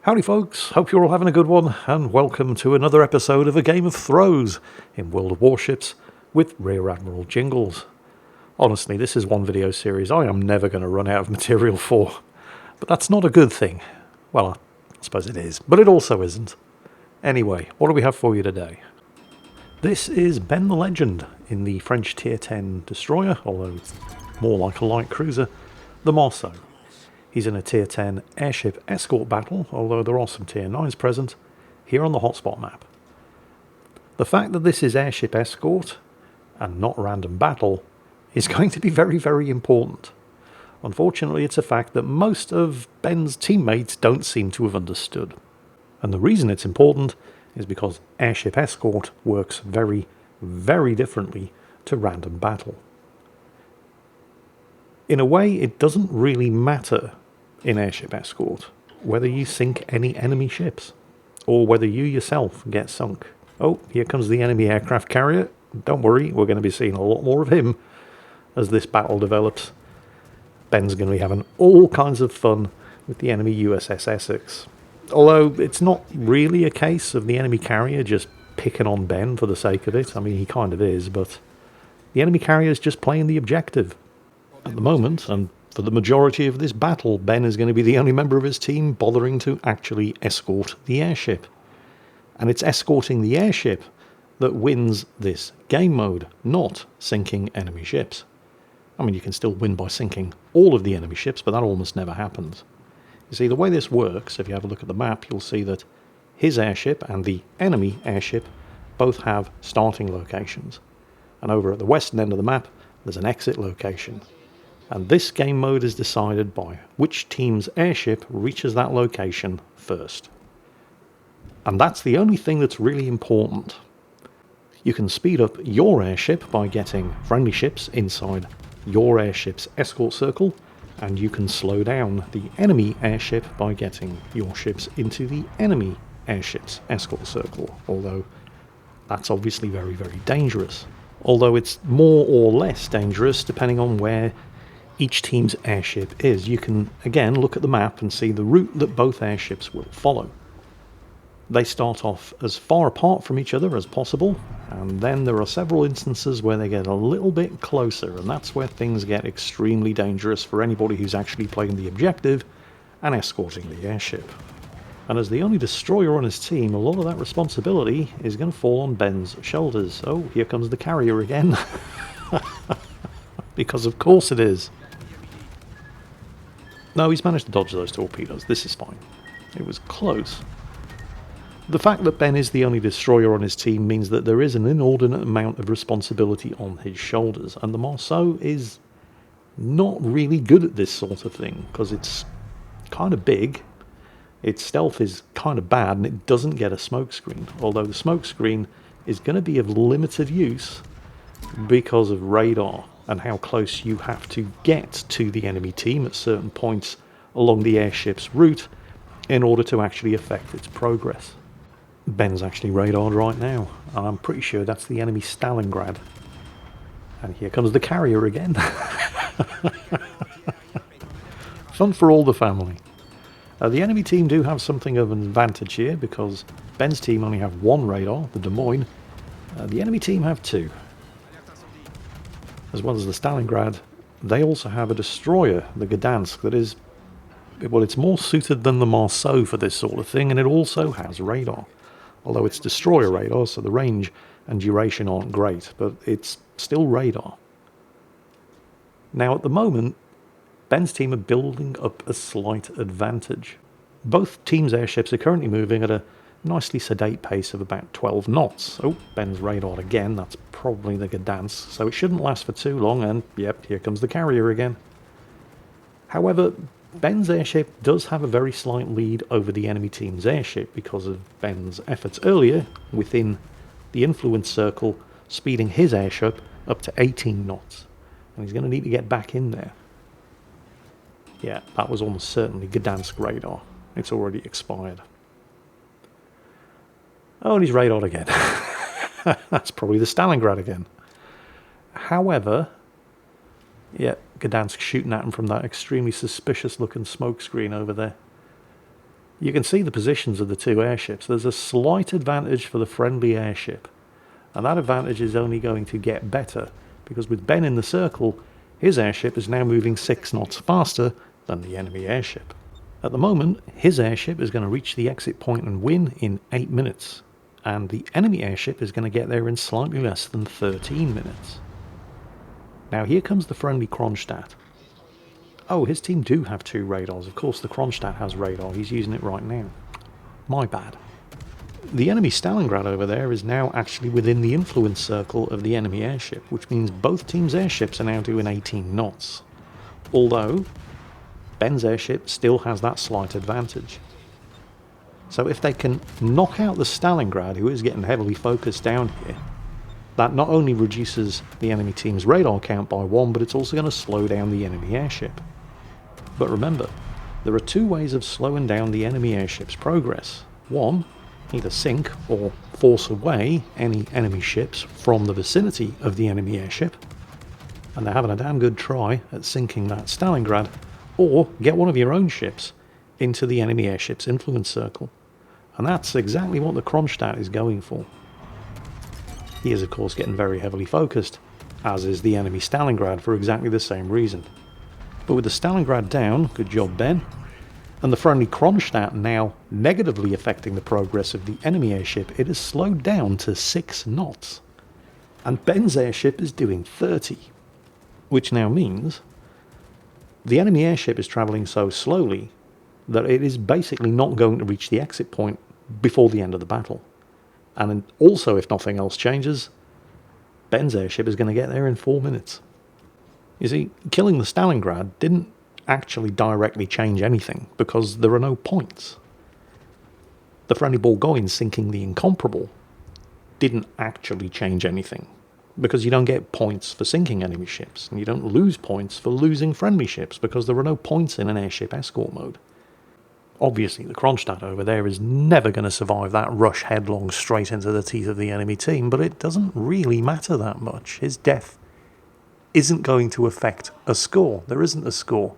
Howdy folks, hope you're all having a good one, and welcome to another episode of A Game of Throws in World of Warships with Rear Admiral Jingles. Honestly, this is one video series I am never going to run out of material for, but that's not a good thing. Well, I suppose it is, but it also isn't. Anyway, what do we have for you today? This is Ben the Legend in the French Tier 10 destroyer, although it's more like a light cruiser, the Marceau. He's in a Tier 10 Airship Escort battle, although there are some Tier 9s present, here on the hotspot map. The fact that this is Airship Escort, and not random battle, is going to be very, very important. Unfortunately, it's a fact that most of Ben's teammates don't seem to have understood. And the reason it's important is because Airship Escort works very, very differently to random battle. In a way, it doesn't really matter in Airship Escort whether you sink any enemy ships, or whether you yourself get sunk. Oh, here comes the enemy aircraft carrier. Don't worry, we're going to be seeing a lot more of him as this battle develops. Ben's going to be having all kinds of fun with the enemy USS Essex. Although it's not really a case of the enemy carrier just picking on Ben for the sake of it. I mean, he kind of is, but the enemy carrier is just playing the objective. At the moment, and for the majority of this battle, Ben is going to be the only member of his team bothering to actually escort the airship. And it's escorting the airship that wins this game mode, not sinking enemy ships. I mean, you can still win by sinking all of the enemy ships, but that almost never happens. You see, the way this works, if you have a look at the map, you'll see that his airship and the enemy airship both have starting locations. And over at the western end of the map, there's an exit location. And this game mode is decided by which team's airship reaches that location first. And that's the only thing that's really important. You can speed up your airship by getting friendly ships inside your airship's escort circle, and you can slow down the enemy airship by getting your ships into the enemy airship's escort circle, although that's obviously very, very dangerous. Although it's more or less dangerous depending on where each team's airship is. You can again look at the map and see the route that both airships will follow. They start off as far apart from each other as possible, and then there are several instances where they get a little bit closer, and that's where things get extremely dangerous for anybody who's actually playing the objective and escorting the airship. And as the only destroyer on his team, a lot of that responsibility is going to fall on Ben's shoulders. Oh, here comes the carrier again. Because of course it is. No, he's managed to dodge those torpedoes. This is fine. It was close. The fact that Ben is the only destroyer on his team means that there is an inordinate amount of responsibility on his shoulders, and the Marceau is not really good at this sort of thing, because it's kind of big, its stealth is kind of bad, and it doesn't get a smokescreen, although the smokescreen is going to be of limited use because of radar and how close you have to get to the enemy team at certain points along the airship's route in order to actually affect its progress. Ben's actually radared right now, and I'm pretty sure that's the enemy Stalingrad. And here comes the carrier again. Fun for all the family. The enemy team do have something of an advantage here, because Ben's team only have one radar, the Des Moines. The enemy team have two. As well as the Stalingrad, they also have a destroyer, the Gdansk, that is, well, it's more suited than the Marceau for this sort of thing, and it also has radar. Although it's destroyer radar, so the range and duration aren't great, but it's still radar. Now, at the moment, Ben's team are building up a slight advantage. Both teams' airships are currently moving at a nicely sedate pace of about 12 knots. Oh, Ben's radar again. That's probably the Gdansk, so it shouldn't last for too long, and yep, here comes the carrier again. However, Ben's airship does have a very slight lead over the enemy team's airship because of Ben's efforts earlier within the influence circle, speeding his airship up to 18 knots. And he's going to need to get back in there. Yeah, that was almost certainly Gdansk radar. It's already expired. Oh, and he's radared again. That's probably the Stalingrad again. However, yeah, Gdansk shooting at him from that extremely suspicious looking smoke screen over there. You can see the positions of the two airships. There's a slight advantage for the friendly airship, and that advantage is only going to get better, because with Ben in the circle, his airship is now moving 6 knots faster than the enemy airship. At the moment, his airship is going to reach the exit point and win in 8 minutes, and the enemy airship is going to get there in slightly less than 13 minutes. Now here comes the friendly Kronstadt. Oh, his team do have 2 radars. Of course, the Kronstadt has radar. He's using it right now. My bad. The enemy Stalingrad over there is now actually within the influence circle of the enemy airship, which means both teams' airships are now doing 18 knots. Although, Ben's airship still has that slight advantage. So if they can knock out the Stalingrad, who is getting heavily focused down here, that not only reduces the enemy team's radar count by 1, but it's also going to slow down the enemy airship. But remember, there are 2 ways of slowing down the enemy airship's progress. One, either sink or force away any enemy ships from the vicinity of the enemy airship, and they're having a damn good try at sinking that Stalingrad, or get one of your own ships into the enemy airship's influence circle. And that's exactly what the Kronstadt is going for. He is of course getting very heavily focused, as is the enemy Stalingrad for exactly the same reason. But with the Stalingrad down, good job Ben, and the friendly Kronstadt now negatively affecting the progress of the enemy airship, it has slowed down to 6 knots. And Ben's airship is doing 30, which now means the enemy airship is travelling so slowly that it is basically not going to reach the exit point before the end of the battle. And also, if nothing else changes, Ben's airship is going to get there in 4 minutes. You see, killing the Stalingrad didn't actually directly change anything, because there are no points. The friendly Bourgogne sinking the Incomparable didn't actually change anything, because you don't get points for sinking enemy ships, and you don't lose points for losing friendly ships, because there are no points in an airship escort mode. Obviously, the Kronstadt over there is never going to survive that rush headlong straight into the teeth of the enemy team, but it doesn't really matter that much. His death isn't going to affect a score. There isn't a score.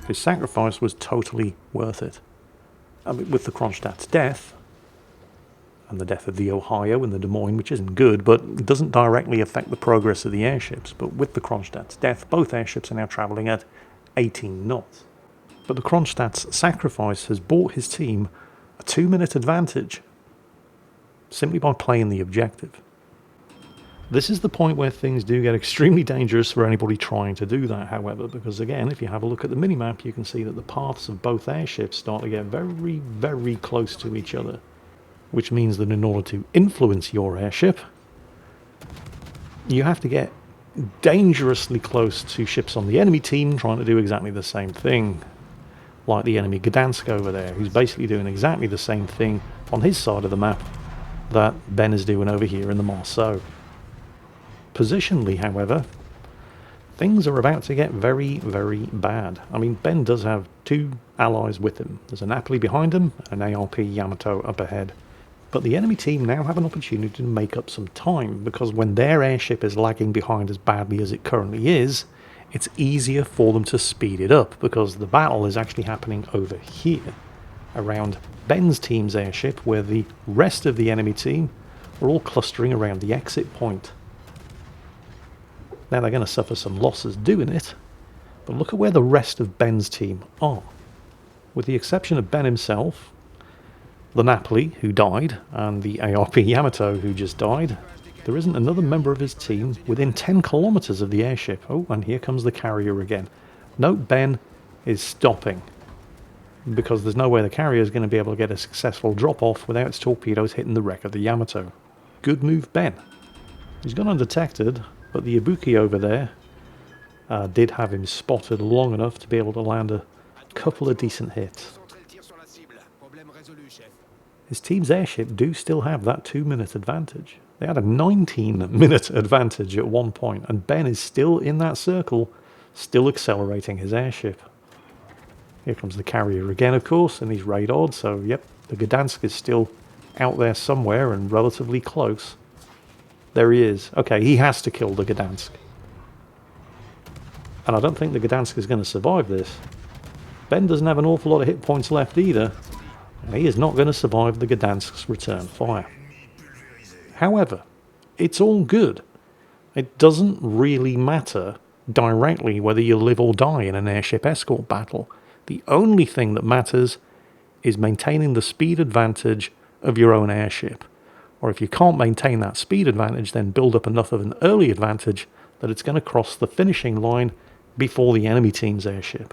His sacrifice was totally worth it. I mean, with the Kronstadt's death, and the death of the Ohio and the Des Moines, which isn't good, but it doesn't directly affect the progress of the airships. But with the Kronstadt's death, both airships are now travelling at 18 knots. But the Kronstadt's sacrifice has bought his team a 2-minute advantage, simply by playing the objective. This is the point where things do get extremely dangerous for anybody trying to do that, however, because again, if you have a look at the minimap, you can see that the paths of both airships start to get very, very close to each other, which means that in order to influence your airship, you have to get dangerously close to ships on the enemy team trying to do exactly the same thing, like the enemy Gdansk over there, who's basically doing exactly the same thing on his side of the map that Ben is doing over here in the Marceau. Positionally, however, things are about to get very, very bad. I mean, Ben does have 2 allies with him. There's a Napoli behind him, and an ARP Yamato up ahead. But the enemy team now have an opportunity to make up some time, because when their airship is lagging behind as badly as it currently is, it's easier for them to speed it up, because the battle is actually happening over here, around Ben's team's airship, where the rest of the enemy team are all clustering around the exit point. Now they're going to suffer some losses doing it, but look at where the rest of Ben's team are. With the exception of Ben himself, the Napoli, who died, and the ARP Yamato, who just died, there isn't another member of his team within 10 kilometers of the airship. Oh, and here comes the carrier again. Note Ben is stopping, because there's no way the carrier is going to be able to get a successful drop-off without its torpedoes hitting the wreck of the Yamato. Good move, Ben. He's gone undetected, but the Ibuki over there did have him spotted long enough to be able to land a couple of decent hits. His team's airship do still have that 2-minute advantage. They had a 19-minute advantage at one point, and Ben is still in that circle, still accelerating his airship. Here comes the carrier again, of course, and he's radared, so yep, the Gdansk is still out there somewhere and relatively close. There he is. Okay, he has to kill the Gdansk. And I don't think the Gdansk is going to survive this. Ben doesn't have an awful lot of hit points left either. He is not going to survive the Gdansk's return fire. However, it's all good. It doesn't really matter directly whether you live or die in an airship escort battle. The only thing that matters is maintaining the speed advantage of your own airship. Or if you can't maintain that speed advantage, then build up enough of an early advantage that it's going to cross the finishing line before the enemy team's airship.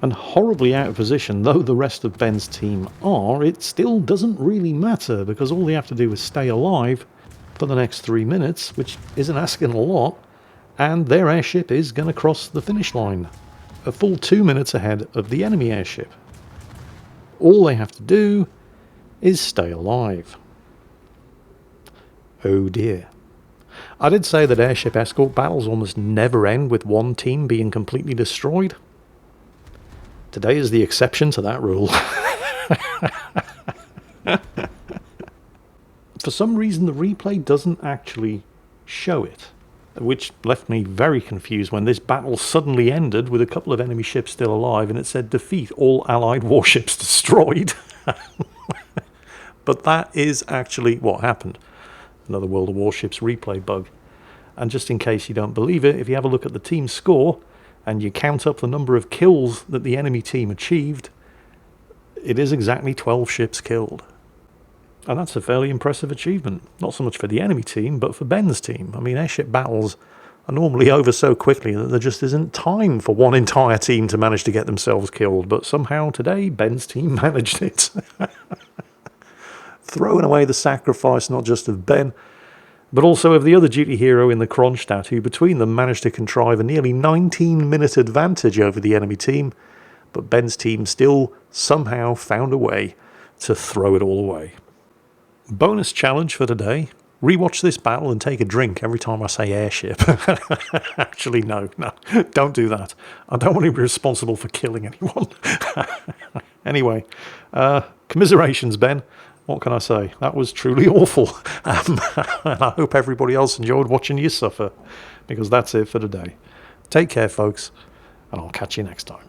And horribly out of position though the rest of Ben's team are, it still doesn't really matter, because all they have to do is stay alive for the next 3 minutes, which isn't asking a lot, and their airship is going to cross the finish line, a full 2 minutes ahead of the enemy airship. All they have to do is stay alive. Oh dear. I did say that airship escort battles almost never end with one team being completely destroyed. Today is the exception to that rule. For some reason the replay doesn't actually show it, which left me very confused when this battle suddenly ended with a couple of enemy ships still alive and it said defeat all allied warships destroyed. But that is actually what happened. Another World of Warships replay bug. And just in case you don't believe it, if you have a look at the team score and you count up the number of kills that the enemy team achieved, it is exactly 12 ships killed. And that's a fairly impressive achievement. Not so much for the enemy team, but for Ben's team. I mean, airship battles are normally over so quickly that there just isn't time for one entire team to manage to get themselves killed. But somehow today, Ben's team managed it. Throwing away the sacrifice not just of Ben, but also of the other duty hero in the Kronstadt, who between them managed to contrive a nearly 19-minute advantage over the enemy team, but Ben's team still somehow found a way to throw it all away. Bonus challenge for today: rewatch this battle and take a drink every time I say airship. Actually, no, don't do that. I don't want to be responsible for killing anyone. Anyway, commiserations, Ben. What can I say? That was truly awful. And I hope everybody else enjoyed watching you suffer, because that's it for today. Take care, folks, and I'll catch you next time.